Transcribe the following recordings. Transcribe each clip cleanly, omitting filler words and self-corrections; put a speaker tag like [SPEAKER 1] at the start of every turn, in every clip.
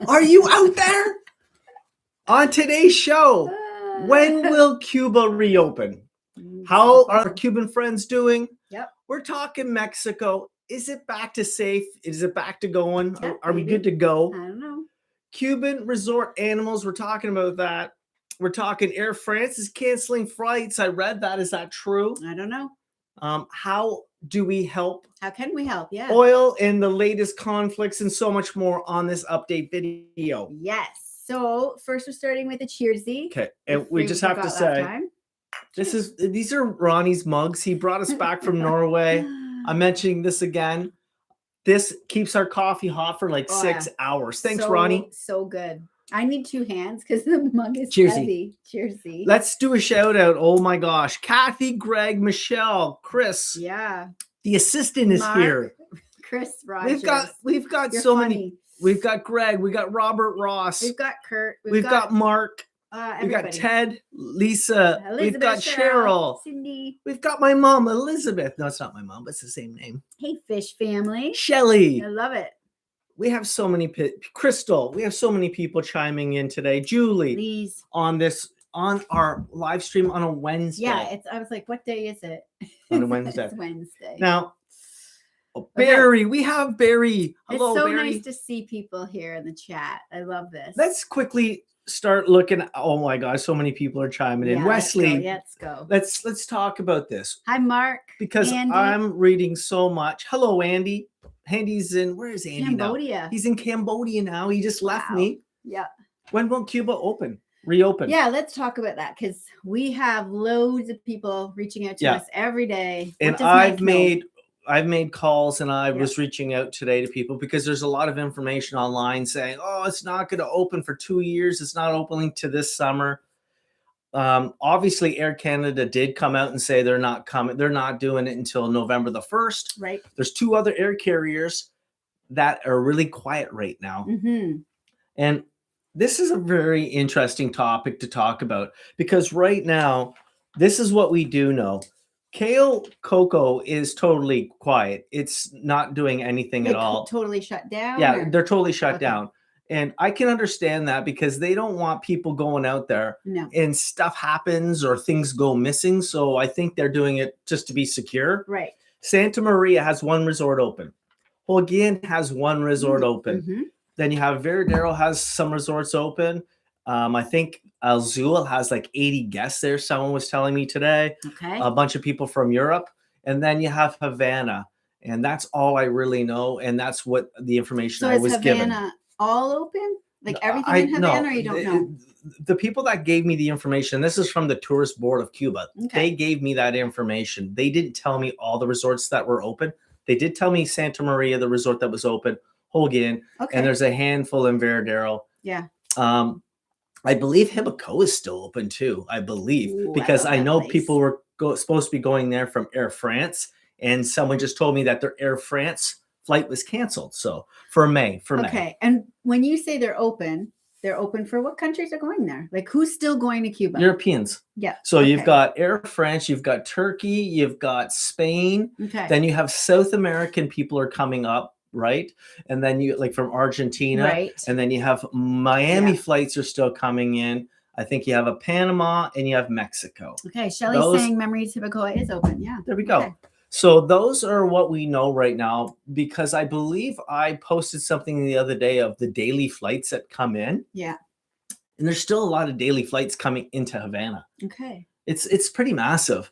[SPEAKER 1] Are you out there? On today's show, when will Cuba reopen? How are Cuban friends doing?
[SPEAKER 2] Yep.
[SPEAKER 1] We're talking Mexico. Is it back to safe? Is it back to going?
[SPEAKER 2] Yeah,
[SPEAKER 1] Are we
[SPEAKER 2] maybe.
[SPEAKER 1] good to go?
[SPEAKER 2] I don't know.
[SPEAKER 1] Cuban resort animals, we're talking about that. We're talking Air France is canceling flights. I read that. Is that true?
[SPEAKER 2] I don't know.
[SPEAKER 1] How do we help?
[SPEAKER 2] How can we help? Yeah.
[SPEAKER 1] Oil and the latest conflicts and so much more on this update video.
[SPEAKER 2] Yes. So first we're starting with a cheersy.
[SPEAKER 1] Okay, and we just have to say, these are Ronnie's mugs. He brought us back from Norway. I'm mentioning this again. This keeps our coffee hot for like 6 hours. Thanks, Ronnie.
[SPEAKER 2] So good. I need two hands because the mug is
[SPEAKER 1] Cheersy.
[SPEAKER 2] heavy. Cheersy.
[SPEAKER 1] Let's do a shout out. Oh my gosh. Kathy, Greg, Michelle, Chris.
[SPEAKER 2] Yeah.
[SPEAKER 1] The assistant is
[SPEAKER 2] Mark,
[SPEAKER 1] here.
[SPEAKER 2] Chris Rogers.
[SPEAKER 1] We've got
[SPEAKER 2] You're
[SPEAKER 1] so
[SPEAKER 2] funny.
[SPEAKER 1] many. We've got Greg. We got Robert Ross.
[SPEAKER 2] We've got Kurt.
[SPEAKER 1] We've got Mark.
[SPEAKER 2] Everybody.
[SPEAKER 1] We got Ted, Lisa.
[SPEAKER 2] Elizabeth,
[SPEAKER 1] we've got Cheryl.
[SPEAKER 2] Cindy.
[SPEAKER 1] We've got my mom, Elizabeth. No, it's not my mom, but it's the same name.
[SPEAKER 2] Hey, Fish family.
[SPEAKER 1] Shelly.
[SPEAKER 2] I love it.
[SPEAKER 1] We have so many Crystal. We have so many people chiming in today. Julie,
[SPEAKER 2] Please.
[SPEAKER 1] on our live stream on a Wednesday.
[SPEAKER 2] Yeah, I was like, what day is it?
[SPEAKER 1] On a Wednesday.
[SPEAKER 2] It's Wednesday.
[SPEAKER 1] Now, Barry, we have Barry. Hello,
[SPEAKER 2] it's so
[SPEAKER 1] Barry.
[SPEAKER 2] nice to see people here in the chat. I love this.
[SPEAKER 1] Let's quickly start looking. Oh my gosh, so many people are chiming in. Wesley,
[SPEAKER 2] let's go.
[SPEAKER 1] Let's talk about this.
[SPEAKER 2] Hi, Mark.
[SPEAKER 1] Because
[SPEAKER 2] Andy.
[SPEAKER 1] I'm reading so much. Hello, Andy. Andy's in. Where is Andy
[SPEAKER 2] Cambodia.
[SPEAKER 1] now? He's in Cambodia now. He just left me.
[SPEAKER 2] Yeah.
[SPEAKER 1] When will Cuba reopen?
[SPEAKER 2] Yeah, let's talk about that because we have loads of people reaching out to us every day.
[SPEAKER 1] And I've made calls and I was reaching out today to people because there's a lot of information online saying, oh, it's not going to open for 2 years. It's not opening to this summer. Obviously, Air Canada did come out and say they're not coming. They're not doing it until November the 1st.
[SPEAKER 2] Right.
[SPEAKER 1] There's 2 other air carriers that are really quiet right now.
[SPEAKER 2] Mm-hmm.
[SPEAKER 1] And this is a very interesting topic to talk about because right now, this is what we do know. Kale Coco is totally quiet. It's not doing anything at all.
[SPEAKER 2] Totally shut down?
[SPEAKER 1] Yeah, they're totally shut down. And I can understand that because they don't want people going out there and stuff happens or things go missing. So I think they're doing it just to be secure.
[SPEAKER 2] Right.
[SPEAKER 1] Santa Maria has 1 resort open. Holguin has 1 resort open.
[SPEAKER 2] Mm-hmm.
[SPEAKER 1] Then you have Veradero has some resorts open. I think Azul has like 80 guests there. Someone was telling me today.
[SPEAKER 2] Okay.
[SPEAKER 1] A bunch of people from Europe. And then you have Havana. And that's all I really know. And that's what the information I was given.
[SPEAKER 2] So is Havana all open? Like everything in Havana, or you don't know?
[SPEAKER 1] The people that gave me the information, this is from the Tourist Board of Cuba.
[SPEAKER 2] Okay.
[SPEAKER 1] They gave me that information. They didn't tell me all the resorts that were open. They did tell me Santa Maria, the resort that was open, Holguin, and there's a handful in Veradero.
[SPEAKER 2] Yeah.
[SPEAKER 1] I believe Hibaco is still open too. I believe because I know people were supposed to be going there from Air France, and someone just told me that their Air France flight was canceled. So for May.
[SPEAKER 2] Okay. And when you say they're open for what countries are going there? Like who's still going to Cuba?
[SPEAKER 1] Europeans.
[SPEAKER 2] Yeah.
[SPEAKER 1] So you've got Air France, you've got Turkey, you've got Spain.
[SPEAKER 2] Okay.
[SPEAKER 1] Then you have South American people are coming up, right? And then you like from Argentina.
[SPEAKER 2] Right.
[SPEAKER 1] And then you have Miami flights are still coming in. I think you have a Panama and you have Mexico.
[SPEAKER 2] Okay. Shelly's saying Memories Hibacoa is open. Yeah.
[SPEAKER 1] There we go. Okay. So those are what we know right now, because I believe I posted something the other day of the daily flights that come in.
[SPEAKER 2] Yeah.
[SPEAKER 1] And there's still a lot of daily flights coming into Havana.
[SPEAKER 2] Okay.
[SPEAKER 1] It's pretty massive.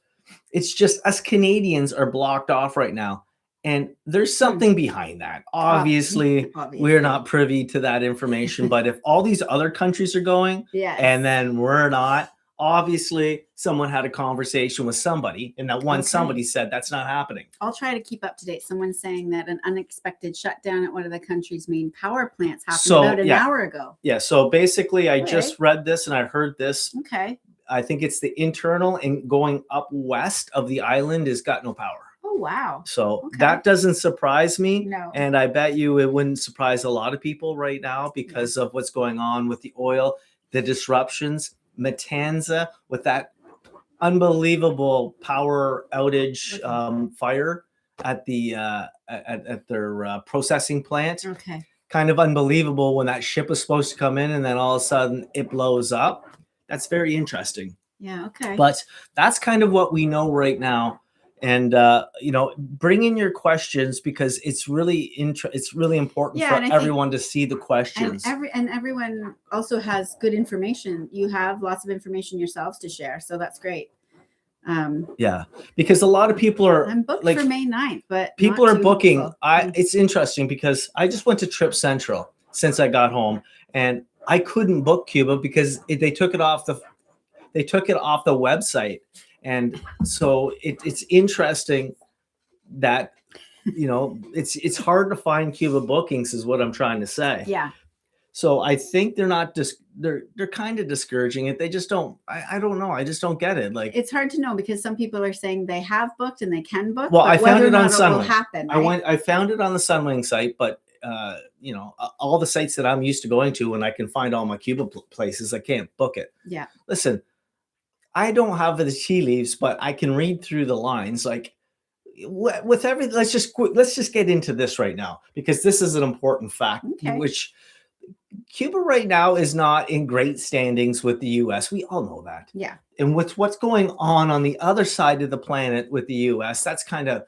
[SPEAKER 1] It's just us Canadians are blocked off right now. And there's something behind that. Obviously, we're not privy to that information. But if all these other countries are going and then we're not, obviously someone had a conversation with somebody and that somebody said that's not happening.
[SPEAKER 2] I'll try to keep up to date. Someone's saying that an unexpected shutdown at one of the country's main power plants happened about an hour ago.
[SPEAKER 1] Yeah. So basically I just read this and I heard this.
[SPEAKER 2] Okay.
[SPEAKER 1] I think it's the internal and going up west of the island has got no power.
[SPEAKER 2] Oh, wow.
[SPEAKER 1] So that doesn't surprise me.
[SPEAKER 2] No.
[SPEAKER 1] And I bet you it wouldn't surprise a lot of people right now because of what's going on with the oil, the disruptions. Matanza with that unbelievable power outage fire at the at their processing plant.
[SPEAKER 2] Okay.
[SPEAKER 1] kind of unbelievable when that ship was supposed to come in and then all of a sudden it blows up. That's very interesting.
[SPEAKER 2] Yeah. Okay.
[SPEAKER 1] But that's kind of what we know right now. And bring in your questions, because it's really important for everyone to see the questions.
[SPEAKER 2] And everyone also has good information. You have lots of information yourselves to share, so that's great.
[SPEAKER 1] Because a lot of people are.
[SPEAKER 2] I'm booked for May 9th, but
[SPEAKER 1] people are booking. It's interesting because I just went to Trip Central since I got home, and I couldn't book Cuba because they took it off the website. And so it's interesting that, it's hard to find Cuba bookings, is what I'm trying to say.
[SPEAKER 2] Yeah.
[SPEAKER 1] So I think they're kind of discouraging it. They just don't, I don't know. I just don't get it. Like, it's
[SPEAKER 2] hard to know because some people are saying they have booked and they can book.
[SPEAKER 1] Well, I found it on Sunwing.
[SPEAKER 2] Right?
[SPEAKER 1] I found it on the Sunwing site, but all the sites that I'm used to going to, when I can find all my Cuba places, I can't book it.
[SPEAKER 2] Yeah.
[SPEAKER 1] Listen, I don't have the tea leaves, but I can read through the lines. Like, with everything, let's just get into this right now, because this is an important fact, which Cuba right now is not in great standings with the U.S. We all know that.
[SPEAKER 2] Yeah.
[SPEAKER 1] And with what's going on the other side of the planet with the U.S., that's kind of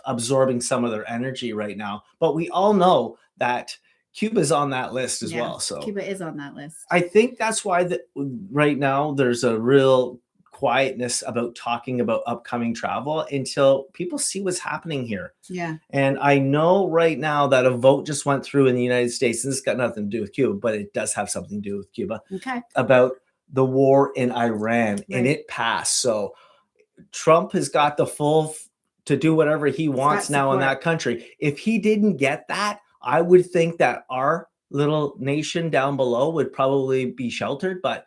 [SPEAKER 1] absorbing some of their energy right now. But we all know that Cuba's on that list as well. So
[SPEAKER 2] Cuba is on that list.
[SPEAKER 1] I think that's why right now there's a real quietness about talking about upcoming travel until people see what's happening here.
[SPEAKER 2] Yeah.
[SPEAKER 1] And I know right now that a vote just went through in the United States, and this got nothing to do with Cuba, but it does have something to do with Cuba.
[SPEAKER 2] Okay.
[SPEAKER 1] About the war in Iran, and it passed. So Trump has got the full to do whatever he wants now in that country. If he didn't get that, I would think that our little nation down below would probably be sheltered, but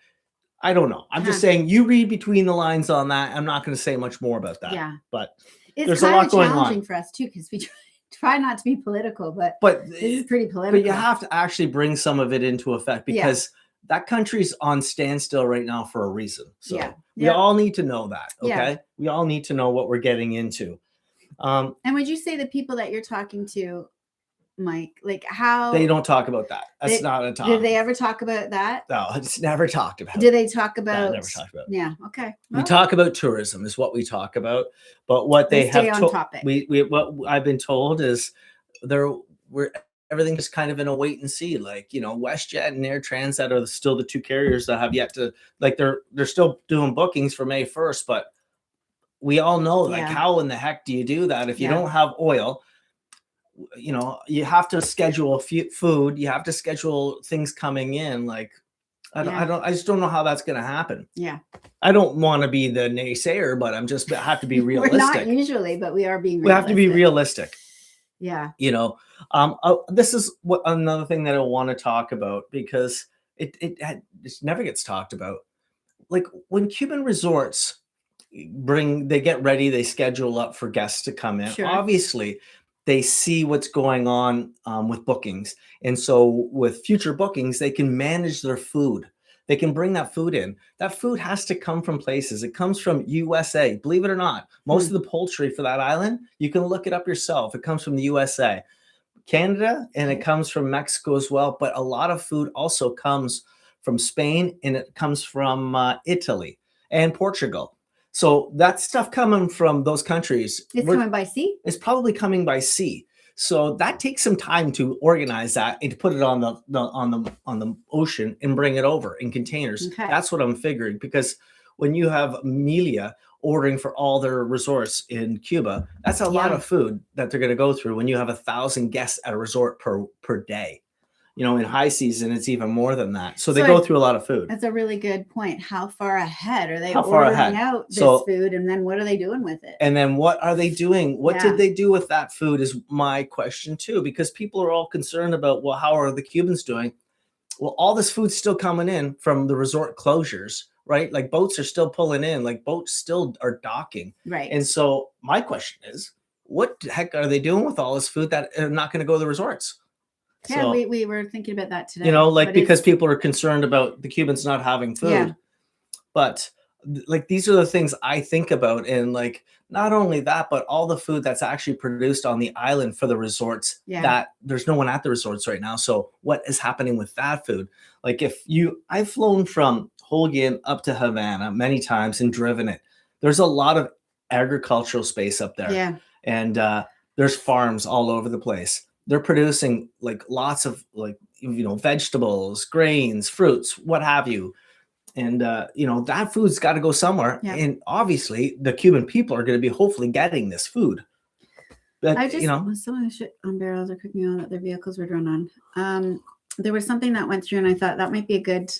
[SPEAKER 1] I don't know. I'm just saying, you read between the lines on that. I'm not going to say much more about that.
[SPEAKER 2] Yeah.
[SPEAKER 1] But
[SPEAKER 2] there's a lot going on. It's challenging for us too, because we try not to be political, but this is pretty political.
[SPEAKER 1] But you have to actually bring some of it into effect, because that country's on standstill right now for a reason. So we all need to know that. Okay. Yeah. We all need to know what we're getting into.
[SPEAKER 2] And would you say the people that you're talking to, Mike, like how
[SPEAKER 1] they don't talk about that? That's not a topic.
[SPEAKER 2] Did they ever talk about that?
[SPEAKER 1] No, it's never talked about.
[SPEAKER 2] Did they talk about?
[SPEAKER 1] Never talked about.
[SPEAKER 2] Yeah. Okay.
[SPEAKER 1] Well, we talk about tourism is what we talk about, but what they have what I've been told is everything is kind of in a wait and see. Like, WestJet and Air Transat are still the two carriers that have yet to, like, they're still doing bookings for May 1st, but we all know, like, how in the heck do you do that if you don't have oil? You have to schedule food. You have to schedule things coming in. Like, I just don't know how that's going to happen.
[SPEAKER 2] Yeah.
[SPEAKER 1] I don't want to be the naysayer, but I have to be realistic.
[SPEAKER 2] We're not usually, but we are being realistic.
[SPEAKER 1] We have to be realistic.
[SPEAKER 2] Yeah.
[SPEAKER 1] This is another thing that I want to talk about, because it never gets talked about. Like, when Cuban resorts they get ready, they schedule up for guests to come in. Sure. Obviously, they see what's going on with bookings. And so with future bookings, they can manage their food. They can bring that food in. That food has to come from places. It comes from USA. Believe it or not, most of the poultry for that island, you can look it up yourself. It comes from the USA, Canada, and it comes from Mexico as well. But a lot of food also comes from Spain, and it comes from Italy and Portugal. So that stuff coming from those countries,
[SPEAKER 2] it's coming by sea.
[SPEAKER 1] It's probably coming by sea. So that takes some time to organize that and to put it on the ocean and bring it over in containers. Okay. That's what I'm figuring, because when you have Amelia ordering for all their resorts in Cuba, that's a lot of food that they're going to go through when you have 1,000 guests at a resort per day. In high season, it's even more than that. So they go through a lot of food.
[SPEAKER 2] That's a really good point. How far ahead are they ordering out this food? And then what are they doing with it?
[SPEAKER 1] And then what are they doing? What did they do with that food is my question too, because people are all concerned about, well, how are the Cubans doing? Well, all this food's still coming in from the resort closures, right? Like, boats are still pulling in, like boats still are docking.
[SPEAKER 2] Right.
[SPEAKER 1] And so my question is, what the heck are they doing with all this food that are not going to go to the resorts?
[SPEAKER 2] Yeah, so, we were thinking about that today.
[SPEAKER 1] Because people are concerned about the Cubans not having food. Yeah. But like these are the things I think about, and like not only that, but all the food that's actually produced on the island for the resorts that there's no one at the resorts right now. So what is happening with that food? Like I've flown from Holguin up to Havana many times and driven it. There's a lot of agricultural space up there.
[SPEAKER 2] Yeah.
[SPEAKER 1] And there's farms all over the place. They're producing like lots of like, vegetables, grains, fruits, what have you. And that food's got to go somewhere.
[SPEAKER 2] Yeah.
[SPEAKER 1] And obviously the Cuban people are going to be hopefully getting this food. But
[SPEAKER 2] some of the shit on barrels are cooking on that their vehicles were drawn on. There was something that went through, and I thought that might be a good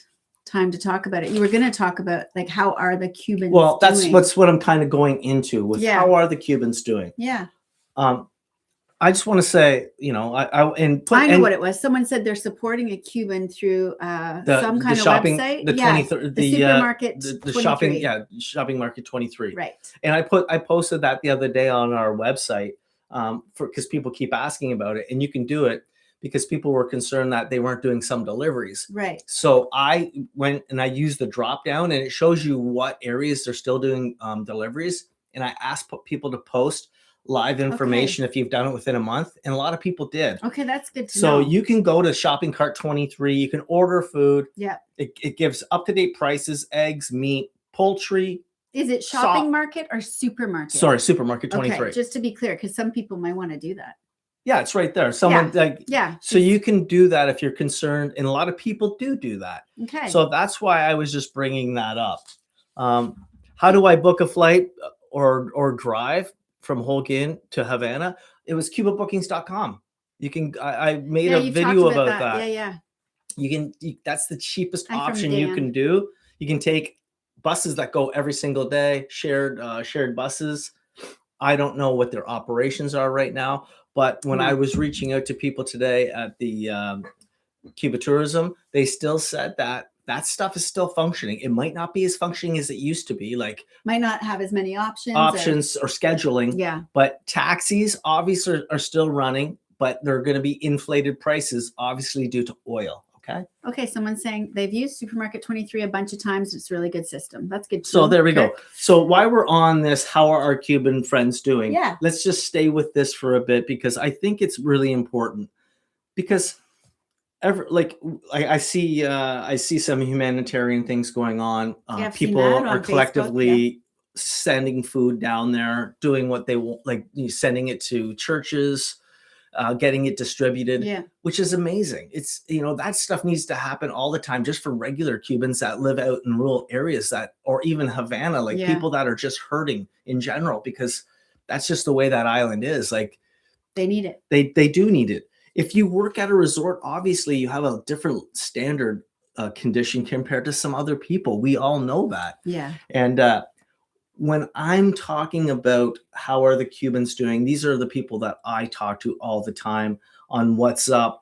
[SPEAKER 2] time to talk about it. You were going to talk about like how are the Cubans doing?
[SPEAKER 1] That's what I'm kind of going into with how are the Cubans doing?
[SPEAKER 2] Yeah.
[SPEAKER 1] I just want to say, I know
[SPEAKER 2] what it was. Someone said they're supporting a Cuban through some kind of website.
[SPEAKER 1] The
[SPEAKER 2] supermarket,
[SPEAKER 1] the shopping market 23.
[SPEAKER 2] Right.
[SPEAKER 1] And I posted that the other day on our website because people keep asking about it, and you can do it because people were concerned that they weren't doing some deliveries.
[SPEAKER 2] Right.
[SPEAKER 1] So I went and I used the drop down, and it shows you what areas they're still doing deliveries. And I asked people to post live information if you've done it within a month, and a lot of people did.
[SPEAKER 2] Okay, that's good to
[SPEAKER 1] So
[SPEAKER 2] know.
[SPEAKER 1] you can go to shopping cart 23, you can order food.
[SPEAKER 2] Yeah.
[SPEAKER 1] It gives up-to-date prices, eggs, meat, poultry.
[SPEAKER 2] Is it shopping market or supermarket?
[SPEAKER 1] Sorry, supermarket 23.
[SPEAKER 2] Okay, just to be clear, because some people might want to do that.
[SPEAKER 1] Yeah, it's right there. So you can do that if you're concerned, and a lot of people do that.
[SPEAKER 2] Okay.
[SPEAKER 1] So that's why I was just bringing that up. How do I book a flight or drive from Holguin to Havana? It was cubabookings.com. You can, I made a video about that.
[SPEAKER 2] Yeah.
[SPEAKER 1] That's the cheapest option you can do. You can take buses that go every single day, shared buses. I don't know what their operations are right now, but when I was reaching out to people today at the Cuba Tourism, they still said that stuff is still functioning. It might not be as functioning as it used to be. Like
[SPEAKER 2] might not have as many options
[SPEAKER 1] or scheduling.
[SPEAKER 2] Yeah.
[SPEAKER 1] But taxis obviously are still running, but they're going to be inflated prices, obviously due to oil. Okay.
[SPEAKER 2] Someone's saying they've used Supermarket 23 a bunch of times. It's a really good system. That's good.
[SPEAKER 1] So there we go. So while we're on this, how are our Cuban friends doing?
[SPEAKER 2] Yeah.
[SPEAKER 1] Let's just stay with this for a bit because I think it's really important. Because I see some humanitarian things going on. People are collectively sending food down there, doing what they want, like sending it to churches, getting it distributed, which is amazing. It's, that stuff needs to happen all the time, just for regular Cubans that live out in rural areas or even Havana, people that are just hurting in general, because that's just the way that island is. Like
[SPEAKER 2] they need it.
[SPEAKER 1] They do need it. If you work at a resort, obviously you have a different standard condition compared to some other people. We all know that.
[SPEAKER 2] Yeah.
[SPEAKER 1] And when I'm talking about how are the Cubans doing, these are the people that I talk to all the time on WhatsApp.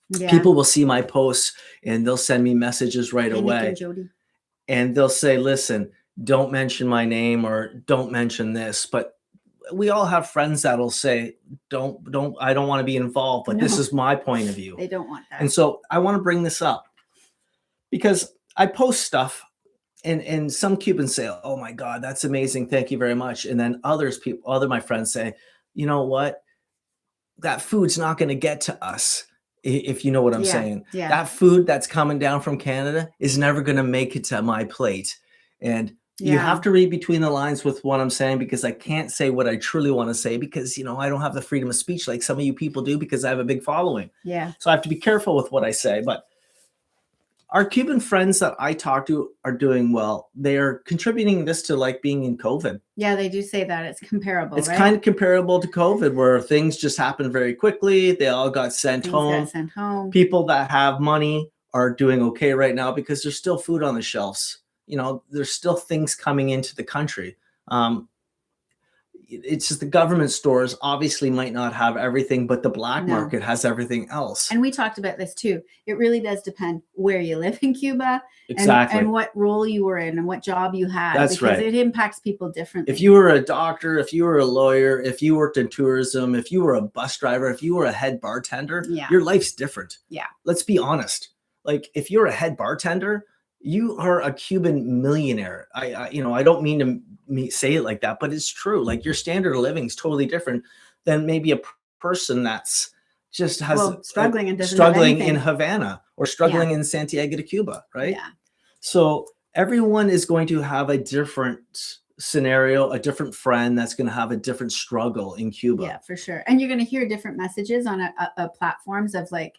[SPEAKER 1] Yeah. People will see my posts and they'll send me messages right away. And they'll say, listen, don't mention my name or don't mention this. But we all have friends that'll say, I don't want to be involved, but this is my point of view.
[SPEAKER 2] They don't want that.
[SPEAKER 1] And so I want to bring this up because I post stuff and some Cubans say, oh my God, that's amazing. Thank you very much. And then my friends say, you know what? That food's not going to get to us. If you know what I'm saying.
[SPEAKER 2] Yeah.
[SPEAKER 1] That food that's coming down from Canada is never going to make it to my plate. And you have to read between the lines with what I'm saying, because I can't say what I truly want to say because, I don't have the freedom of speech like some of you people do because I have a big following.
[SPEAKER 2] Yeah.
[SPEAKER 1] So I have to be careful with what I say. But our Cuban friends that I talk to are doing well. They are contributing this to like being in COVID.
[SPEAKER 2] Yeah, they do say that. It's comparable,
[SPEAKER 1] It's kind of comparable to COVID, where things just happened very quickly. They all got sent home. People that have money are doing okay right now because there's still food on the shelves. There's still things coming into the country. It's just the government stores obviously might not have everything, but the black market has everything else.
[SPEAKER 2] And we talked about this too. It really does depend where you live in Cuba, and what role you were in and what job you had.
[SPEAKER 1] That's right.
[SPEAKER 2] It impacts people differently.
[SPEAKER 1] If you were a doctor, if you were a lawyer, if you worked in tourism, if you were a bus driver, if you were a head bartender, your life's different.
[SPEAKER 2] Yeah.
[SPEAKER 1] Let's be honest. Like if you're a head bartender, you are a Cuban millionaire. I don't mean to say it like that, but it's true. Like your standard of living is totally different than maybe a person that's just has
[SPEAKER 2] struggling and doesn't have
[SPEAKER 1] struggling in
[SPEAKER 2] anything.
[SPEAKER 1] Havana or struggling in Santiago de Cuba, right?
[SPEAKER 2] Yeah.
[SPEAKER 1] So everyone is going to have a different scenario, a different friend that's going to have a different struggle in Cuba.
[SPEAKER 2] Yeah, for sure. And you're going to hear different messages on a platforms of like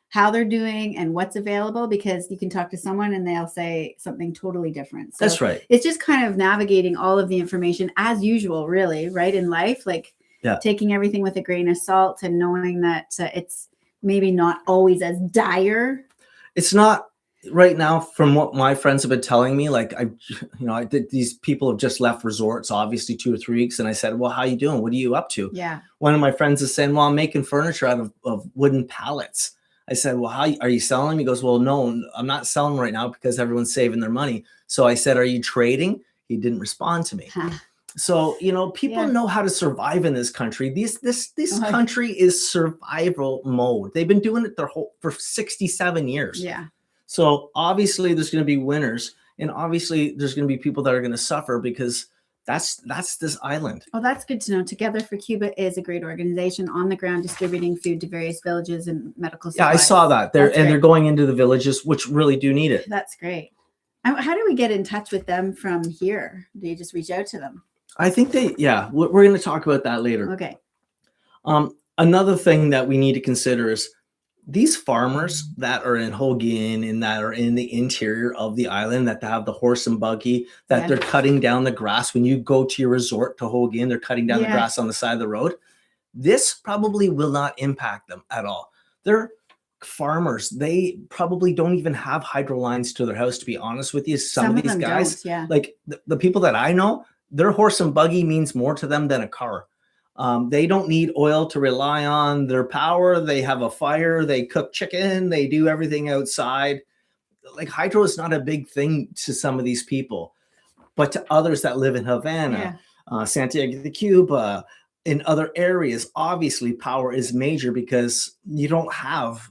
[SPEAKER 2] how they're doing and what's available, because you can talk to someone and they'll say something totally different. So
[SPEAKER 1] that's right.
[SPEAKER 2] It's just kind of navigating all of the information as usual, really, right? In life, like taking everything with a grain of salt and knowing that it's maybe not always as dire.
[SPEAKER 1] It's not right now, from what my friends have been telling me. Like these people have just left resorts, obviously 2 or 3 weeks. And I said, well, how you doing? What are you up to?
[SPEAKER 2] Yeah.
[SPEAKER 1] One of my friends is saying, well, I'm making furniture out of wooden pallets. I said, well, how are you selling them? He goes, well, no, I'm not selling right now because everyone's saving their money. So I said, are you trading? He didn't respond to me. So, people know how to survive in this country. This country is survival mode. They've been doing it for 67 years.
[SPEAKER 2] Yeah.
[SPEAKER 1] So obviously there's going to be winners, and obviously there's going to be people that are going to suffer, because that's this island.
[SPEAKER 2] Well, that's good to know. Together for Cuba is a great organization on the ground distributing food to various villages and medical supplies.
[SPEAKER 1] Yeah, I saw that. They're going into the villages, which really do need it.
[SPEAKER 2] That's great. How do we get in touch with them from here? Do you just reach out to them?
[SPEAKER 1] I think we're going to talk about that later.
[SPEAKER 2] Okay.
[SPEAKER 1] Another thing that we need to consider is these farmers that are in Holguin and that are in the interior of the island, that have the horse and buggy, that they're cutting down the grass. When you go to your resort to Holguin, they're cutting down the grass on the side of the road. This probably will not impact them at all. They're farmers. They probably don't even have hydro lines to their house, to be honest with you. Some of these guys, like the people that I know, their horse and buggy means more to them than a car. They don't need oil to rely on their power. They have a fire. They cook chicken. They do everything outside. Like hydro is not a big thing to some of these people, but to others that live in Havana, Santiago de Cuba, in other areas, obviously power is major, because you don't have,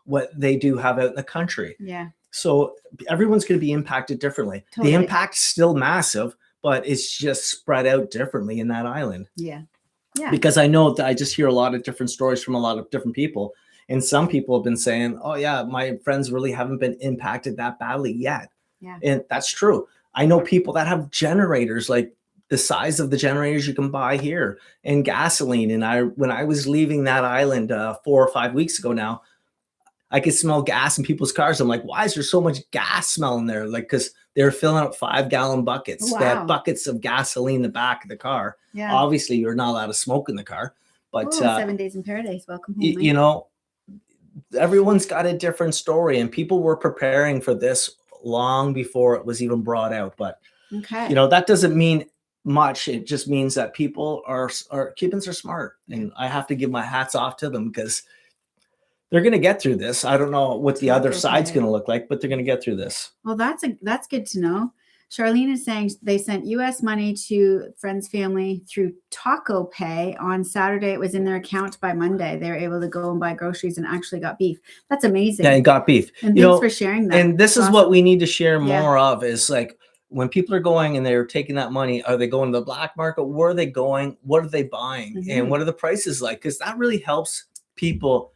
[SPEAKER 1] what they do have out in the country.
[SPEAKER 2] Yeah. So
[SPEAKER 1] everyone's going to be impacted differently. Totally. The impact's still massive, but it's just spread out differently in that island.
[SPEAKER 2] Yeah. Yeah.
[SPEAKER 1] Because I know that I just hear a lot of different stories from a lot of different people. And some people have been saying, oh yeah, my friends really haven't been impacted that badly yet.
[SPEAKER 2] Yeah.
[SPEAKER 1] And that's true. I know people that have generators, like the size of the generators you can buy here, and gasoline. And when I was leaving that island 4 or 5 weeks ago now, I could smell gas in people's cars. I'm like, why is there so much gas smell in there? Like, because they're filling up 5-gallon buckets.
[SPEAKER 2] Wow.
[SPEAKER 1] They have buckets of gasoline in the back of the car.
[SPEAKER 2] Yeah.
[SPEAKER 1] Obviously, you're not allowed to smoke in the car. But
[SPEAKER 2] 7 days in paradise. Welcome home.
[SPEAKER 1] Everyone's got a different story, and people were preparing for this long before it was even brought out. But that doesn't mean much. It just means that people Cubans are smart, and I have to give my hats off to them, because they're going to get through this. I don't know what the other side's going to look like, but they're going to get through this.
[SPEAKER 2] Well, that's good to know. Charlene is saying they sent U.S. money to friends' family through Taco Pay on Saturday. It was in their account by Monday. They were able to go and buy groceries and actually got beef. That's amazing.
[SPEAKER 1] Yeah, and got beef.
[SPEAKER 2] And thanks for sharing that.
[SPEAKER 1] And this is what we need to share more of, is like, when people are going and they're taking that money, are they going to the black market? Where are they going? What are they buying? Mm-hmm. And what are the prices like? Because that really helps people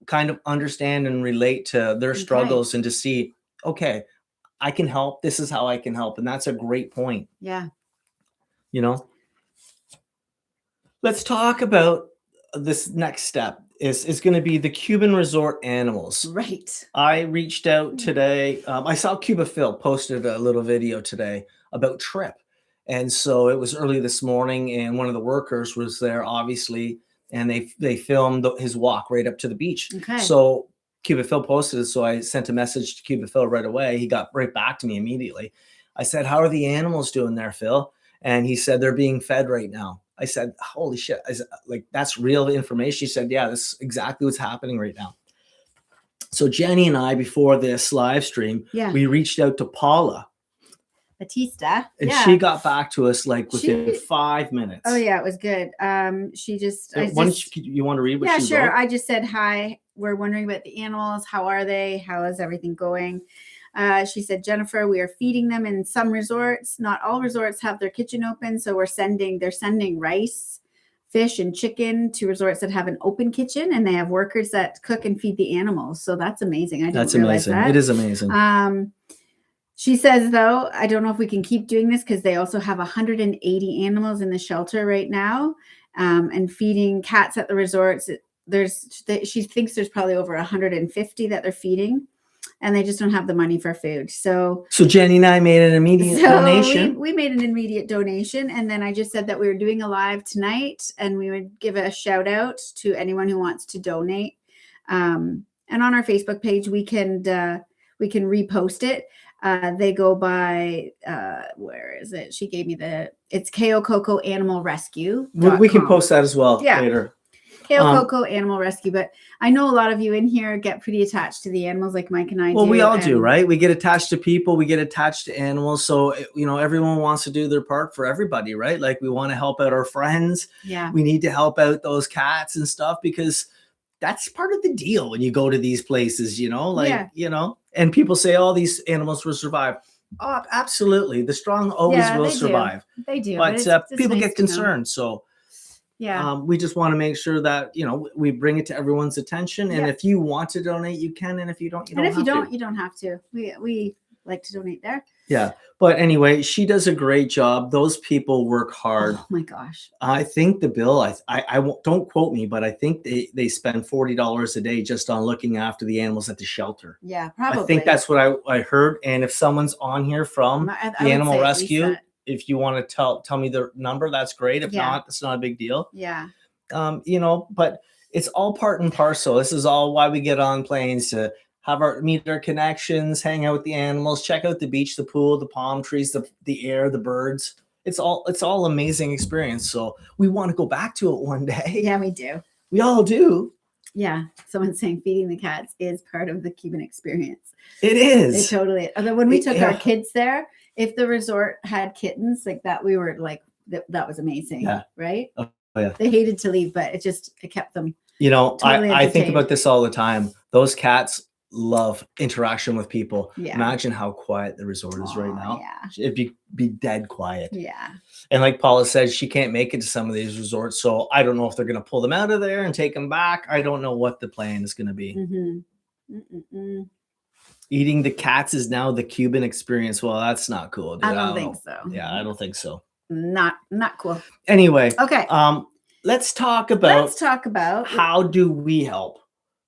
[SPEAKER 1] kind of understand and relate to their struggles, and to see, okay, I can help. This is how I can help. And that's a great point.
[SPEAKER 2] Yeah.
[SPEAKER 1] Let's talk about this next step. Is going to be the Cuban resort animals.
[SPEAKER 2] Right.
[SPEAKER 1] I reached out today. I saw Cuba Phil posted a little video today about Trip. And so it was early this morning, and one of the workers was there, obviously, and they filmed his walk right up to the beach.
[SPEAKER 2] Okay.
[SPEAKER 1] So Cuba Phil posted it, so I sent a message to Cuba Phil right away. He got right back to me immediately. I said, how are the animals doing there, Phil? And he said, they're being fed right now. I said, holy shit. I said, like, that's real information. He said, yeah, this is exactly what's happening right now. So Jenny and I, before this live stream, we reached out to Paula
[SPEAKER 2] Batista.
[SPEAKER 1] And she got back to us like within 5 minutes.
[SPEAKER 2] Oh yeah, it was good. She just,
[SPEAKER 1] you want to read what she
[SPEAKER 2] wrote?
[SPEAKER 1] wrote?
[SPEAKER 2] I just said, hi, we're wondering about the animals. How are they? How is everything going? She said, Jennifer, we are feeding them in some resorts. Not all resorts have their kitchen open. So they're sending rice, fish, and chicken to resorts that have an open kitchen, and they have workers that cook and feed the animals. So that's amazing. I didn't realize that.
[SPEAKER 1] It is amazing.
[SPEAKER 2] She says, though, I don't know if we can keep doing this because they also have 180 animals in the shelter right now, and feeding cats at the resorts. She thinks there's probably over 150 that they're feeding, and they just don't have the money for food. So
[SPEAKER 1] Jenny and I made an immediate donation.
[SPEAKER 2] We made an immediate donation, and then I just said that we were doing a live tonight, and we would give a shout out to anyone who wants to donate. And on our Facebook page, we can repost it. They go by, where is it? She gave me it's KO Coco Animal Rescue.
[SPEAKER 1] We can post that as well later.
[SPEAKER 2] KO Coco Animal Rescue. But I know a lot of you in here get pretty attached to the animals like Mike and I do.
[SPEAKER 1] Well, we all do, right? We get attached to people. We get attached to animals. So, everyone wants to do their part for everybody, right? Like we want to help out our friends.
[SPEAKER 2] Yeah.
[SPEAKER 1] We need to help out those cats and stuff because that's part of the deal when you go to these places, and people say, oh, these animals will survive. Oh, absolutely. The strong always will survive.
[SPEAKER 2] They do.
[SPEAKER 1] But people get concerned. So we just want to make sure that, we bring it to everyone's attention. And if you want to donate, you can. And if you don't, you
[SPEAKER 2] don't have to. We like to donate there.
[SPEAKER 1] Yeah. But anyway, she does a great job. Those people work hard.
[SPEAKER 2] Oh my gosh.
[SPEAKER 1] I think the bill, I won't, don't quote me, but I think they spend $40 a day just on looking after the animals at the shelter.
[SPEAKER 2] Yeah, probably.
[SPEAKER 1] I think that's what I heard. And if someone's on here from the animal rescue, if you want to tell me the number, that's great. If not, it's not a big deal.
[SPEAKER 2] Yeah.
[SPEAKER 1] But it's all part and parcel. This is all why we get on planes, to meet our connections, hang out with the animals, check out the beach, the pool, the palm trees, the air, the birds. It's all amazing experience. So we want to go back to it one day.
[SPEAKER 2] Yeah, we do.
[SPEAKER 1] We all do.
[SPEAKER 2] Yeah. Someone's saying feeding the cats is part of the Cuban experience.
[SPEAKER 1] It is.
[SPEAKER 2] It totally is. Although when we took our kids there, if the resort had kittens like that, we were like, that was amazing. Yeah. Right?
[SPEAKER 1] Oh, yeah.
[SPEAKER 2] They hated to leave, but it kept them.
[SPEAKER 1] Totally I think about this all the time. Those cats love interaction with people.
[SPEAKER 2] Yeah.
[SPEAKER 1] Imagine how quiet the resort is right now.
[SPEAKER 2] Yeah.
[SPEAKER 1] It'd be dead quiet.
[SPEAKER 2] Yeah.
[SPEAKER 1] And like Paula said, she can't make it to some of these resorts. So I don't know if they're going to pull them out of there and take them back. I don't know what the plan is going to be.
[SPEAKER 2] Mm-hmm.
[SPEAKER 1] Eating the cats is now the Cuban experience. Well, that's not cool. Dude.
[SPEAKER 2] I don't think so.
[SPEAKER 1] Yeah, I don't think so.
[SPEAKER 2] Not cool.
[SPEAKER 1] Anyway.
[SPEAKER 2] Okay.
[SPEAKER 1] Let's talk about how do we help?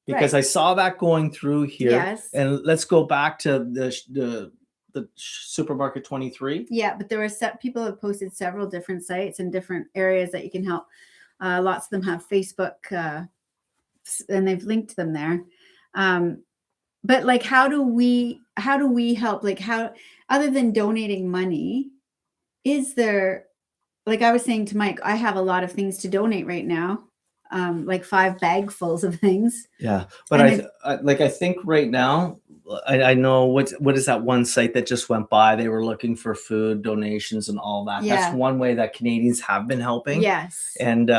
[SPEAKER 1] Because I saw that going through here.
[SPEAKER 2] Yes.
[SPEAKER 1] And let's go back to the Supermarket 23.
[SPEAKER 2] Yeah, but there were people have posted several different sites and different areas that you can help. Lots of them have Facebook, and they've linked them there. But like, how do we help? Like, how, other than donating money, is there, like I was saying to Mike, I have a lot of things to donate right now. Like 5 bagfuls of things.
[SPEAKER 1] Yeah. But I think right now, I know what is that one site that just went by? They were looking for food donations and all that. Yeah. That's one way that Canadians have been helping.
[SPEAKER 2] Yes.
[SPEAKER 1] And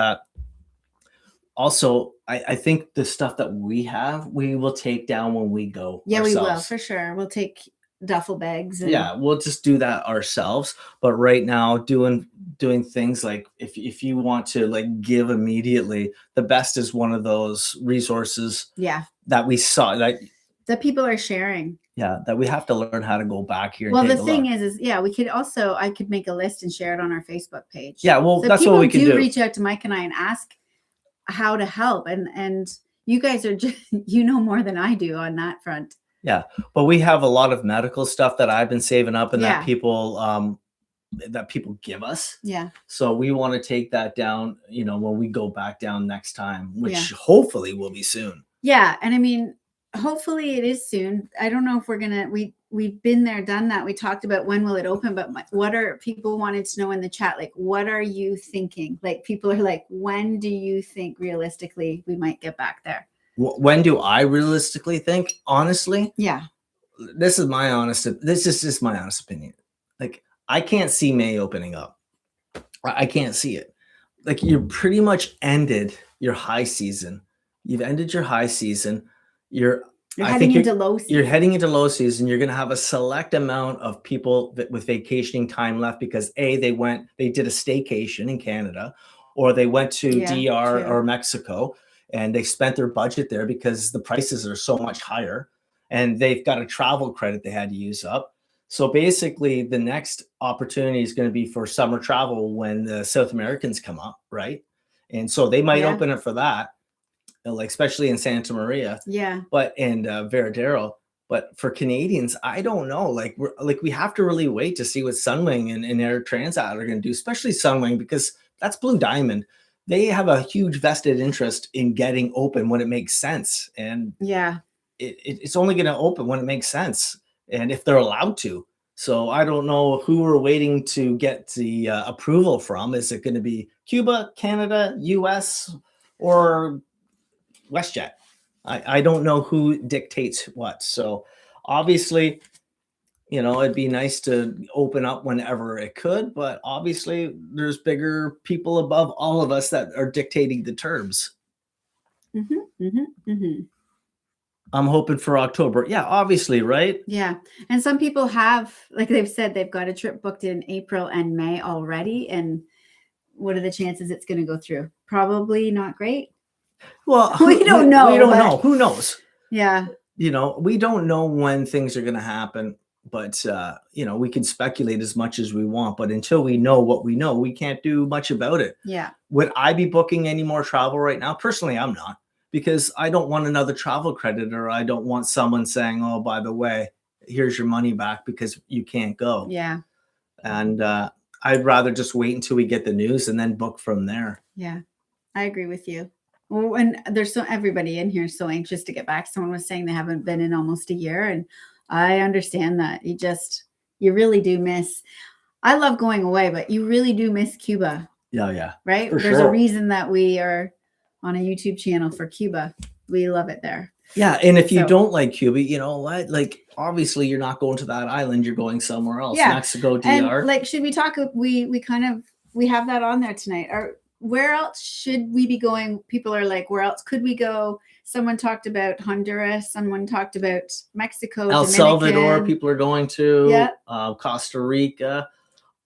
[SPEAKER 1] also, I think the stuff that we have, we will take down when we go.
[SPEAKER 2] Yeah,
[SPEAKER 1] ourselves.
[SPEAKER 2] We will, for sure. We'll take duffel bags.
[SPEAKER 1] Yeah, we'll just do that ourselves. But right now, doing things like if you want to like give immediately, the best is one of those resources.
[SPEAKER 2] Yeah.
[SPEAKER 1] That we saw
[SPEAKER 2] that people are sharing.
[SPEAKER 1] Yeah, that we have to learn how to go back here.
[SPEAKER 2] Well, the thing is we could also, I could make a list and share it on our Facebook page.
[SPEAKER 1] Yeah, well, so that's what we can do.
[SPEAKER 2] Reach out to Mike and I and ask how to help, and you guys are just, more than I do on that front.
[SPEAKER 1] Yeah, but we have a lot of medical stuff that I've been saving up and that people give us.
[SPEAKER 2] Yeah.
[SPEAKER 1] So we want to take that down, when we go back down next time, which hopefully will be soon.
[SPEAKER 2] Yeah, and I mean, hopefully it is soon. I don't know if we're gonna. We've been there, done that. We talked about when will it open, but what are people wanted to know in the chat? Like, what are you thinking? Like, people are like, when do you think realistically we might get back there?
[SPEAKER 1] When do I realistically think? Honestly,
[SPEAKER 2] yeah.
[SPEAKER 1] This is just my honest opinion. Like, I can't see May opening up. I can't see it. Like, you're pretty much ended your high season. You've ended your high season. You're
[SPEAKER 2] You're
[SPEAKER 1] I
[SPEAKER 2] heading
[SPEAKER 1] think
[SPEAKER 2] into low season.
[SPEAKER 1] you're heading into low season. You're going to have a select amount of people with vacationing time left because they did a staycation in Canada, or they went to DR or Mexico and they spent their budget there because the prices are so much higher, and they've got a travel credit they had to use up. So basically the next opportunity is going to be for summer travel when the South Americans come up, right? And so they might open it for that, like especially in Santa Maria, and Veradero. But for Canadians, I don't know. Like we have to really wait to see what Sunwing and Air Transat are going to do, especially Sunwing, because that's Blue Diamond. They have a huge vested interest in getting open when it makes sense, and it's only going to open when it makes sense, and if they're allowed to. So I don't know who we're waiting to get the approval from. Is it going to be Cuba, Canada, US, or WestJet? I don't know who dictates what. So obviously, it'd be nice to open up whenever it could, but obviously there's bigger people above all of us that are dictating the terms. I'm hoping for October. Yeah, obviously, right?
[SPEAKER 2] Yeah. And some people have, like they've said, they've got a trip booked in April and May already. And what are the chances it's going to go through? Probably not great.
[SPEAKER 1] Well,
[SPEAKER 2] we don't know.
[SPEAKER 1] We don't know. Who knows?
[SPEAKER 2] Yeah.
[SPEAKER 1] We don't know when things are going to happen, but, we can speculate as much as we want. But until we know what we know, we can't do much about it.
[SPEAKER 2] Yeah.
[SPEAKER 1] Would I be booking any more travel right now? Personally, I'm not, because I don't want another travel credit, or I don't want someone saying, oh, by the way, here's your money back because you can't go.
[SPEAKER 2] Yeah.
[SPEAKER 1] And I'd rather just wait until we get the news and then book from there.
[SPEAKER 2] Yeah, I agree with you. Well, and there's everybody in here is so anxious to get back. Someone was saying they haven't been in almost a year, and I understand that. You really do miss. I love going away, but you really do miss Cuba.
[SPEAKER 1] Yeah.
[SPEAKER 2] Right? There's a reason that we are on a YouTube channel for Cuba. We love it there.
[SPEAKER 1] Yeah, and if you don't like Cuba, you know what? Like, obviously, you're not going to that island. You're going somewhere else.
[SPEAKER 2] Yeah.
[SPEAKER 1] Mexico, DR.
[SPEAKER 2] And should we talk? We have that on there tonight. Where else should we be going? People are like, where else could we go? Someone talked about Honduras. Someone talked about Mexico.
[SPEAKER 1] El Salvador, people are going to.
[SPEAKER 2] Yeah.
[SPEAKER 1] Costa Rica.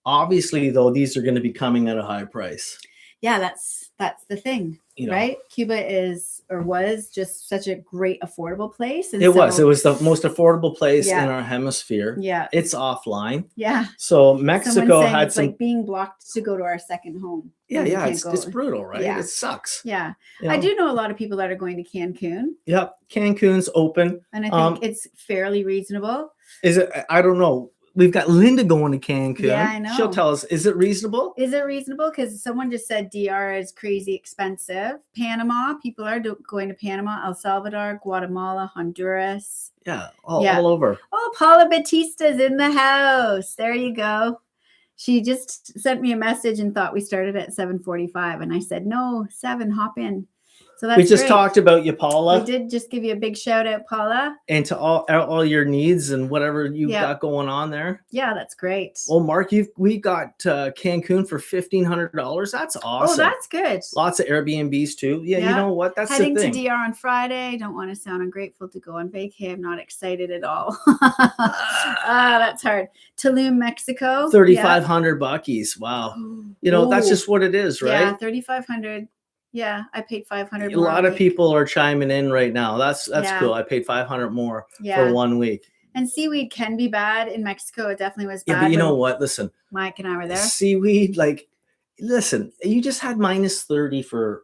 [SPEAKER 1] Obviously, though, these are going to be coming at a high price.
[SPEAKER 2] Yeah, that's the thing, right? Cuba was just such a great affordable place. And
[SPEAKER 1] it was the most affordable place in our hemisphere.
[SPEAKER 2] Yeah.
[SPEAKER 1] It's offline.
[SPEAKER 2] Yeah.
[SPEAKER 1] So Mexico had
[SPEAKER 2] it's like being blocked to go to our second home.
[SPEAKER 1] Yeah. It's brutal, right?
[SPEAKER 2] Yeah.
[SPEAKER 1] It sucks.
[SPEAKER 2] Yeah. I do know a lot of people that are going to Cancun.
[SPEAKER 1] Yep. Cancun's open.
[SPEAKER 2] And I think it's fairly reasonable.
[SPEAKER 1] Is it? I don't know. We've got Linda going to Cancun.
[SPEAKER 2] Yeah, I know.
[SPEAKER 1] She'll tell us, is it reasonable?
[SPEAKER 2] Is it reasonable? Because someone just said DR is crazy expensive. Panama, people are going to Panama, El Salvador, Guatemala, Honduras.
[SPEAKER 1] Yeah, all over.
[SPEAKER 2] Oh, Paula Batista's in the house. There you go. She just sent me a message and thought we started at 7:45. And I said, no, 7, hop in. So that's
[SPEAKER 1] we just talked about you, Paula.
[SPEAKER 2] We did just give you a big shout out, Paula.
[SPEAKER 1] And to all your needs and whatever you've got going on there.
[SPEAKER 2] Yeah, that's great.
[SPEAKER 1] Well, Mark, we got Cancun for $1,500. That's awesome.
[SPEAKER 2] Oh, that's good.
[SPEAKER 1] Lots of Airbnbs too. Yeah, you know what? That's
[SPEAKER 2] heading
[SPEAKER 1] the thing.
[SPEAKER 2] To DR on Friday. Don't want to sound ungrateful to go on vacay. I'm not excited at all. That's hard. Tulum, Mexico.
[SPEAKER 1] $3,500. Wow. That's just what it is, right?
[SPEAKER 2] Yeah, $3,500. Yeah, I paid $500.
[SPEAKER 1] A lot of people are chiming in right now. That's cool. I paid $500 more for 1 week.
[SPEAKER 2] And seaweed can be bad in Mexico. It definitely was bad.
[SPEAKER 1] Yeah, but you know what? Listen,
[SPEAKER 2] Mike and I were there.
[SPEAKER 1] Seaweed, listen, you just had minus 30 for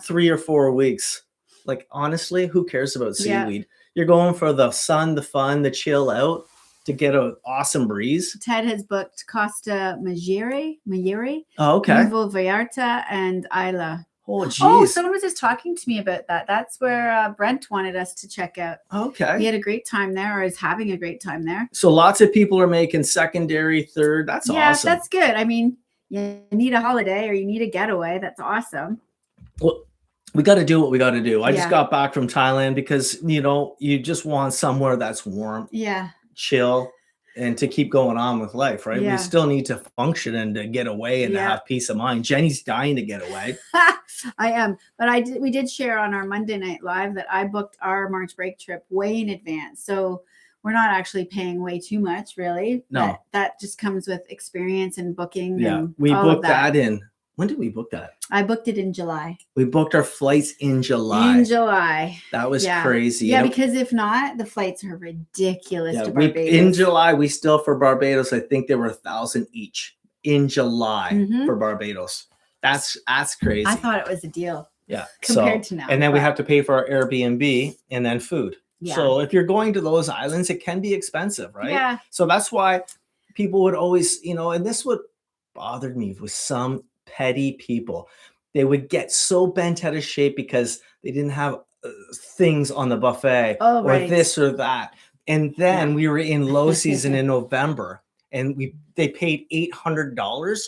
[SPEAKER 1] 3 or 4 weeks. Like, honestly, who cares about seaweed? Yeah. You're going for the sun, the fun, the chill out to get an awesome breeze.
[SPEAKER 2] Ted has booked Costa Maggiore.
[SPEAKER 1] Oh, okay.
[SPEAKER 2] Nuevo Vallarta and Isla.
[SPEAKER 1] Oh, geez.
[SPEAKER 2] Oh, someone was just talking to me about that. That's where Brent wanted us to check out.
[SPEAKER 1] Okay.
[SPEAKER 2] He had a great time there, or is having a great time there.
[SPEAKER 1] So lots of people are making secondary, third. That's awesome.
[SPEAKER 2] Yeah, that's good. I mean, you need a holiday or you need a getaway. That's awesome.
[SPEAKER 1] Well, we got to do what we got to do. I just got back from Thailand because, you just want somewhere that's warm.
[SPEAKER 2] Yeah.
[SPEAKER 1] Chill. and to keep going on with life, right?
[SPEAKER 2] Yeah.
[SPEAKER 1] We still need to function and to get away and to have peace of mind. Jenny's dying to get away.
[SPEAKER 2] I am, but we did share on our Monday Night Live that I booked our March break trip way in advance. So we're not actually paying way too much, really.
[SPEAKER 1] No.
[SPEAKER 2] That just comes with experience and booking.
[SPEAKER 1] Yeah.
[SPEAKER 2] And
[SPEAKER 1] We
[SPEAKER 2] all
[SPEAKER 1] booked
[SPEAKER 2] of that
[SPEAKER 1] in. When did we book that?
[SPEAKER 2] I booked it in July.
[SPEAKER 1] We booked our flights in July.
[SPEAKER 2] In July.
[SPEAKER 1] That was crazy.
[SPEAKER 2] Yeah, because if not, the flights are ridiculous to
[SPEAKER 1] in
[SPEAKER 2] Barbados.
[SPEAKER 1] July, we still, for Barbados, I think they were $1,000 each in July for Barbados. That's crazy.
[SPEAKER 2] I thought it was a deal.
[SPEAKER 1] Yeah.
[SPEAKER 2] Compared to now.
[SPEAKER 1] And then we have to pay for our Airbnb and then food.
[SPEAKER 2] Yeah.
[SPEAKER 1] So if you're going to those islands, it can be expensive, right?
[SPEAKER 2] Yeah.
[SPEAKER 1] So that's why people would always, and this what bothered me with some petty people. They would get so bent out of shape because they didn't have things on the buffet or this or that. And then we were in low season in November and they paid $800.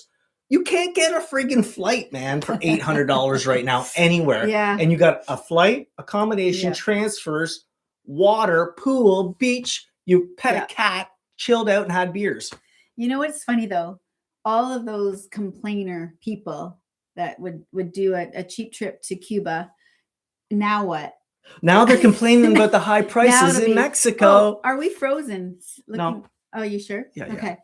[SPEAKER 1] You can't get a friggin' flight, man, for $800 right now anywhere.
[SPEAKER 2] Yeah.
[SPEAKER 1] And you got a flight, accommodation, transfers, water, pool, beach. You pet a cat, chilled out and had beers.
[SPEAKER 2] You know what's funny though? All of those complainer people that would do a cheap trip to Cuba. Now what?
[SPEAKER 1] Now they're complaining about the high prices in Mexico.
[SPEAKER 2] Oh, are we frozen?
[SPEAKER 1] No.
[SPEAKER 2] Oh, you sure?
[SPEAKER 1] Yeah.
[SPEAKER 2] Okay.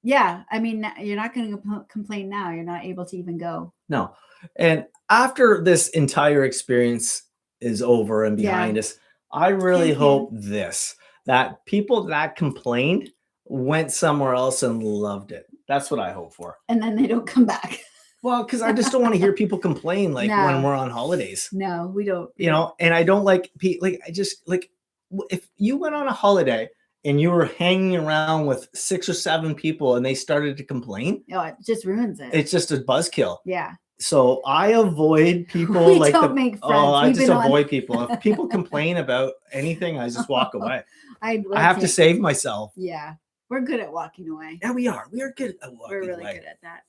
[SPEAKER 2] Yeah. I mean, you're not going to complain now. You're not able to even go.
[SPEAKER 1] No. And after this entire experience is over and behind us, I really hope that people that complained went somewhere else and loved it. That's what I hope for.
[SPEAKER 2] And then they don't come back.
[SPEAKER 1] Well, because I just don't want to hear people complain when we're on holidays.
[SPEAKER 2] No, we don't.
[SPEAKER 1] And I don't like if you went on a holiday and you were hanging around with 6 or 7 people and they started to complain.
[SPEAKER 2] Oh, it just ruins it.
[SPEAKER 1] It's just a buzzkill.
[SPEAKER 2] Yeah.
[SPEAKER 1] So I avoid people
[SPEAKER 2] we don't make friends.
[SPEAKER 1] I just avoid people. If people complain about anything, I just walk away. I have to save myself.
[SPEAKER 2] Yeah. We're good at walking away.
[SPEAKER 1] Yeah, we are. We are good at walking away.
[SPEAKER 2] We're really good at that.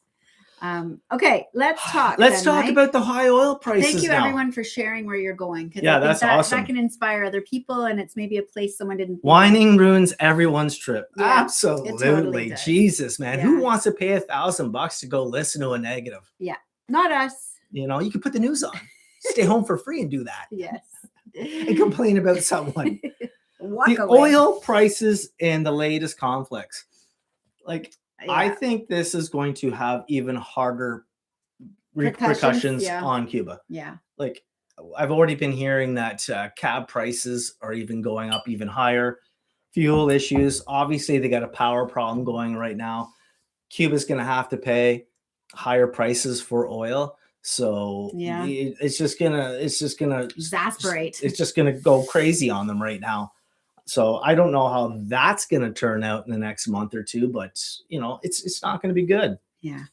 [SPEAKER 2] Okay, let's talk.
[SPEAKER 1] Let's talk about the high oil prices.
[SPEAKER 2] Thank you, everyone, for sharing where you're going.
[SPEAKER 1] Yeah, that's awesome.
[SPEAKER 2] That can inspire other people, and it's maybe a place someone didn't.
[SPEAKER 1] Whining ruins everyone's trip.
[SPEAKER 2] Yeah,
[SPEAKER 1] absolutely.
[SPEAKER 2] Totally
[SPEAKER 1] Jesus, man, who wants to pay $1,000 to go listen to a negative?
[SPEAKER 2] Yeah, not us.
[SPEAKER 1] You can put the news on. Stay home for free and do that.
[SPEAKER 2] Yes.
[SPEAKER 1] And complain about someone.
[SPEAKER 2] Walk away.
[SPEAKER 1] Oil prices and the latest conflicts. I think this is going to have even harder repercussions on Cuba.
[SPEAKER 2] Yeah.
[SPEAKER 1] I've already been hearing that cab prices are even going up even higher. Fuel issues. Obviously, they got a power problem going right now. Cuba's going to have to pay higher prices for oil. So it's just gonna
[SPEAKER 2] exasperate.
[SPEAKER 1] It's just gonna go crazy on them right now. So I don't know how that's going to turn out in the next month or two, but it's not going to be good.
[SPEAKER 2] Yeah.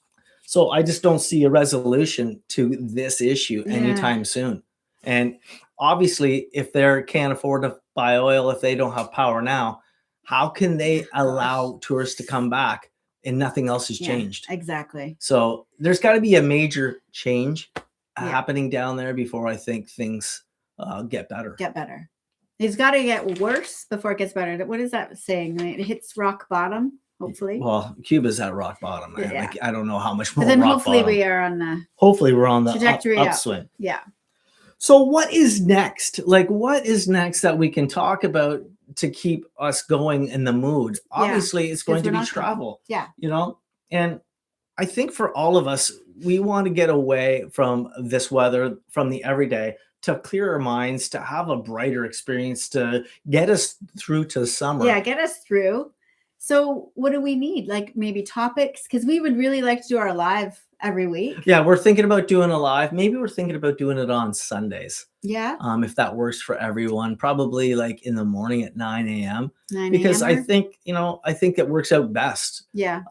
[SPEAKER 1] So I just don't see a resolution to this issue anytime soon. And obviously, if they can't afford to buy oil, if they don't have power now, how can they allow tourists to come back and nothing else has changed?
[SPEAKER 2] Exactly.
[SPEAKER 1] So there's got to be a major change happening down there before I think things get better.
[SPEAKER 2] It's got to get worse before it gets better. What is that saying? It hits rock bottom, hopefully.
[SPEAKER 1] Well, Cuba's at rock bottom. Yeah. I don't know how much more.
[SPEAKER 2] But then hopefully we are on the.
[SPEAKER 1] Hopefully we're on the
[SPEAKER 2] trajectory
[SPEAKER 1] upswing.
[SPEAKER 2] Yeah.
[SPEAKER 1] So what is next? What is next that we can talk about to keep us going in the mood? Obviously, it's going to be travel.
[SPEAKER 2] Yeah.
[SPEAKER 1] And I think for all of us, we want to get away from this weather, from the everyday, to clear our minds, to have a brighter experience, to get us through to summer.
[SPEAKER 2] Yeah, get us through. So what do we need? Maybe topics? Because we would really like to do our live every week.
[SPEAKER 1] Yeah, we're thinking about doing a live. Maybe we're thinking about doing it on Sundays.
[SPEAKER 2] Yeah.
[SPEAKER 1] If that works for everyone, probably in the morning at 9 a.m.
[SPEAKER 2] 9
[SPEAKER 1] Because
[SPEAKER 2] a.m.
[SPEAKER 1] I think it works out best.
[SPEAKER 2] Yeah.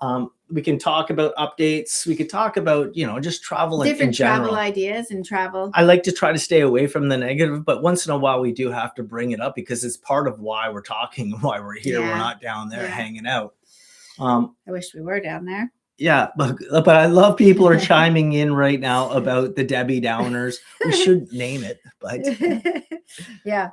[SPEAKER 1] We can talk about updates. We could talk about, just travel
[SPEAKER 2] different
[SPEAKER 1] in general.
[SPEAKER 2] travel ideas and travel.
[SPEAKER 1] I like to try to stay away from the negative, but once in a while we do have to bring it up because it's part of why we're talking, why we're here. We're not down there hanging out.
[SPEAKER 2] I wish we were down there.
[SPEAKER 1] Yeah, but I love people are chiming in right now about the Debbie Downers. We should name it, but
[SPEAKER 2] yeah.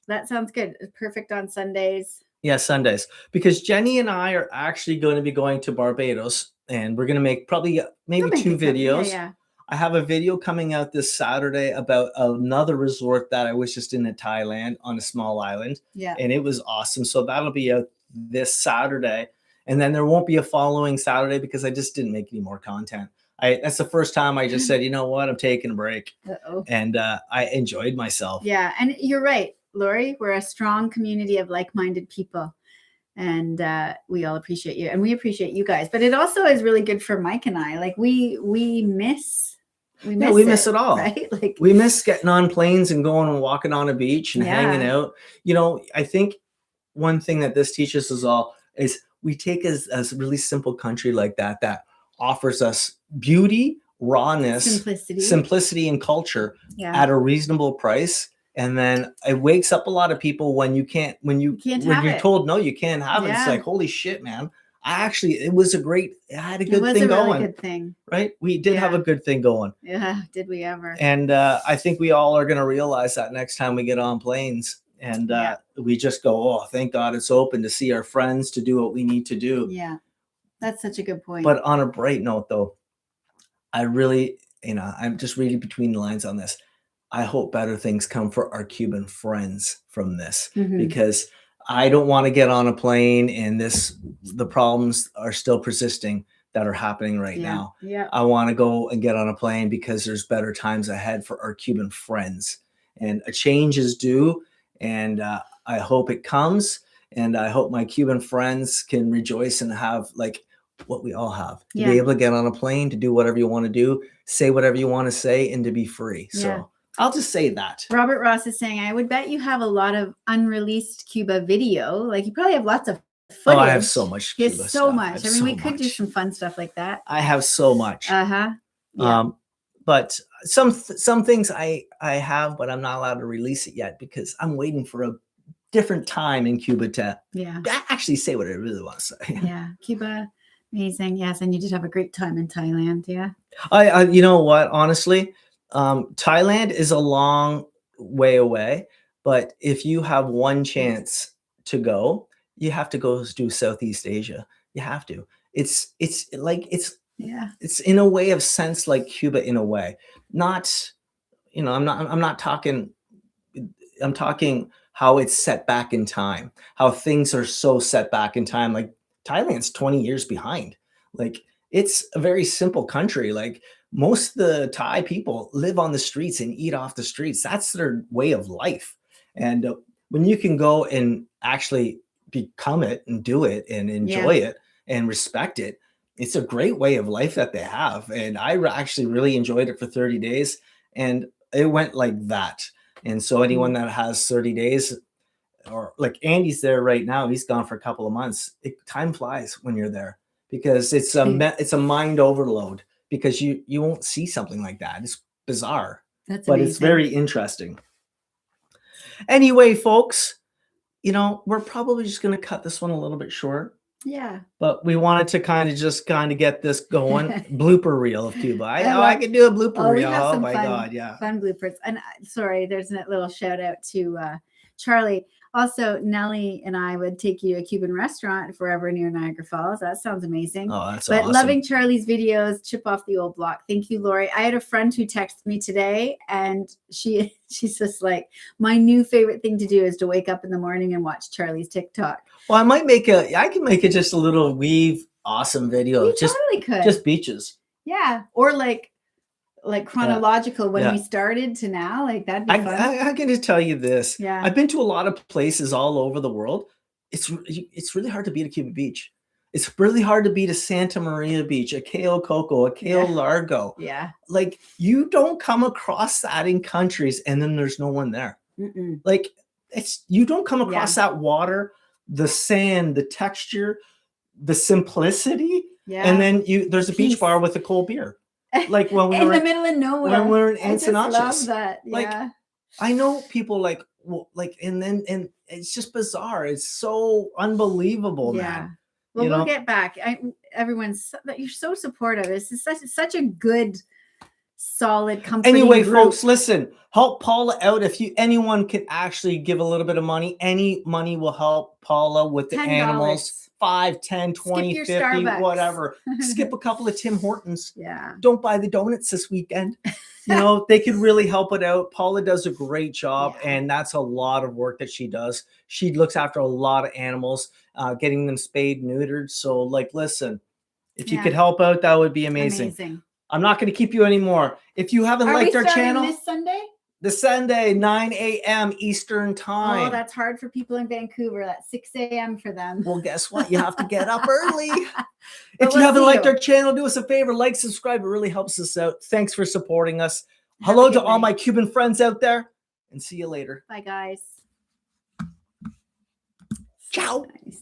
[SPEAKER 2] That sounds good. Perfect on Sundays.
[SPEAKER 1] Yeah, Sundays. Because Jenny and I are actually going to be going to Barbados, and we're going to make probably maybe
[SPEAKER 2] You'll make
[SPEAKER 1] 2
[SPEAKER 2] it come-
[SPEAKER 1] videos.
[SPEAKER 2] Yeah,
[SPEAKER 1] I have a video coming out this Saturday about another resort that I was just in Thailand on a small island.
[SPEAKER 2] yeah.
[SPEAKER 1] And it was awesome. So that'll be out this Saturday. And then there won't be a following Saturday because I just didn't make any more content. That's the first time I just said, you know what, I'm taking a break.
[SPEAKER 2] Uh-oh.
[SPEAKER 1] And I enjoyed myself.
[SPEAKER 2] Yeah, and you're right, Lori. We're a strong community of like-minded people, and we all appreciate you, and we appreciate you guys. But it also is really good for Mike and I. Like we miss
[SPEAKER 1] it all.
[SPEAKER 2] right? Like
[SPEAKER 1] we miss getting on planes and going and walking on a beach and hanging out. You know, I think one thing that this teaches us all is we take as a really simple country like that offers us beauty, rawness, simplicity and culture at a reasonable price. And then it wakes up a lot of people when you're told no, you can't have it. It's like, holy shit, man. I had a good thing going.
[SPEAKER 2] Really good thing.
[SPEAKER 1] Right? We did have a good thing going.
[SPEAKER 2] Yeah, did we ever?
[SPEAKER 1] And I think we all are going to realize that next time we get on planes. And we just go, oh, thank God it's open to see our friends, to do what we need to do.
[SPEAKER 2] Yeah, that's such a good point.
[SPEAKER 1] But on a bright note, though, I really, I'm just reading between the lines on this. I hope better things come for our Cuban friends from this, because I don't want to get on a plane and the problems are still persisting that are happening right now.
[SPEAKER 2] Yeah.
[SPEAKER 1] I want to go and get on a plane because there's better times ahead for our Cuban friends, and a change is due. And I hope it comes, and I hope my Cuban friends can rejoice and have like what we all have, to be able to get on a plane, to do whatever you want to do, say whatever you want to say, and to be free. So I'll just say that.
[SPEAKER 2] Robert Ross is saying, I would bet you have a lot of unreleased Cuba video. Like you probably have lots of footage.
[SPEAKER 1] Oh, I have so much Cuba stuff.
[SPEAKER 2] So much. I mean, we could do some fun stuff like that.
[SPEAKER 1] I have so much.
[SPEAKER 2] Yeah.
[SPEAKER 1] But some things I have, but I'm not allowed to release it yet because I'm waiting for a different time in Cuba to actually say what I really want to say.
[SPEAKER 2] Yeah, Cuba, amazing. Yes, and you did have a great time in Thailand. Yeah.
[SPEAKER 1] I you know what? Honestly, Thailand is a long way away, but if you have one chance to go, you have to go do Southeast Asia. You have to. It's in a way of sense like Cuba in a way. Not, I'm talking how it's set back in time, how things are so set back in time. Like Thailand's 20 years behind. Like it's a very simple country. Like most of the Thai people live on the streets and eat off the streets. That's their way of life. And when you can go and actually become it and do it and enjoy it and respect it, it's a great way of life that they have. And I actually really enjoyed it for 30 days and it went like that. And so anyone that has 30 days, or like Andy's there right now, he's gone for a couple of months. Time flies when you're there because it's a mind overload, because you won't see something like that. It's bizarre, but amazing. It's very interesting. Anyway, folks, we're probably just going to cut this one a little bit short.
[SPEAKER 2] Yeah.
[SPEAKER 1] But we wanted to kind of get this going. Blooper reel of Cuba. I can do a blooper reel. Oh my God. Yeah.
[SPEAKER 2] Fun bloopers. And sorry, there's a little shout out to Charlie. Also, Nellie and I would take you to a Cuban restaurant forever near Niagara Falls. That sounds amazing.
[SPEAKER 1] Oh, that's awesome.
[SPEAKER 2] But loving Charlie's videos, chip off the old block. Thank you, Lori. I had a friend who texted me today, and she's just like, my new favorite thing to do is to wake up in the morning and watch Charlie's TikTok.
[SPEAKER 1] Well, I can make it just a little weave awesome video.
[SPEAKER 2] You totally could.
[SPEAKER 1] Just beaches.
[SPEAKER 2] Yeah. Or like chronological when we started to now, like that'd be fun.
[SPEAKER 1] I can just tell you this.
[SPEAKER 2] Yeah.
[SPEAKER 1] I've been to a lot of places all over the world. It's really hard to beat a Cuba beach. It's really hard to beat a Santa Maria beach, a Cayo Coco, a Cayo Largo.
[SPEAKER 2] Yeah.
[SPEAKER 1] Like you don't come across that in countries and then there's no one there.
[SPEAKER 2] Mm-mm.
[SPEAKER 1] Like you don't come across that water, the sand, the texture, the simplicity.
[SPEAKER 2] Yeah.
[SPEAKER 1] And then there's a beach bar with a cold beer. Like when we were
[SPEAKER 2] in the middle of nowhere.
[SPEAKER 1] When we're in Encinadas.
[SPEAKER 2] I love that. Yeah.
[SPEAKER 1] Like I know people and it's just bizarre. It's so unbelievable, man.
[SPEAKER 2] Well, we'll get back. Everyone's you're so supportive. This is such a good solid, comforting
[SPEAKER 1] Anyway,
[SPEAKER 2] group.
[SPEAKER 1] folks, listen, help Paula out. If anyone can actually give a little bit of money, any money will help Paula with the
[SPEAKER 2] $10.
[SPEAKER 1] animals. 5, 10, 20,
[SPEAKER 2] your
[SPEAKER 1] 50,
[SPEAKER 2] Starbucks.
[SPEAKER 1] whatever. Skip a couple of Tim Hortons.
[SPEAKER 2] Yeah.
[SPEAKER 1] Don't buy the donuts this weekend. You know, they could really help it out. Paula does a great job, and that's a lot of work that she does. She looks after a lot of animals, getting them spayed, neutered. So, like, listen, if you could help out, that would be amazing. I'm not going to keep you anymore. If you haven't liked our channel,
[SPEAKER 2] this Sunday?
[SPEAKER 1] This Sunday, 9 a.m. Eastern time.
[SPEAKER 2] Oh, that's hard for people in Vancouver. That's 6 a.m. for them.
[SPEAKER 1] Well, guess what? You have to get up early. If you haven't liked our channel, do us a favor, like, subscribe. It really helps us out. Thanks for supporting us. Hello to all my Cuban friends out there, and see you later.
[SPEAKER 2] Bye, guys.
[SPEAKER 1] Ciao.
[SPEAKER 2] Nice.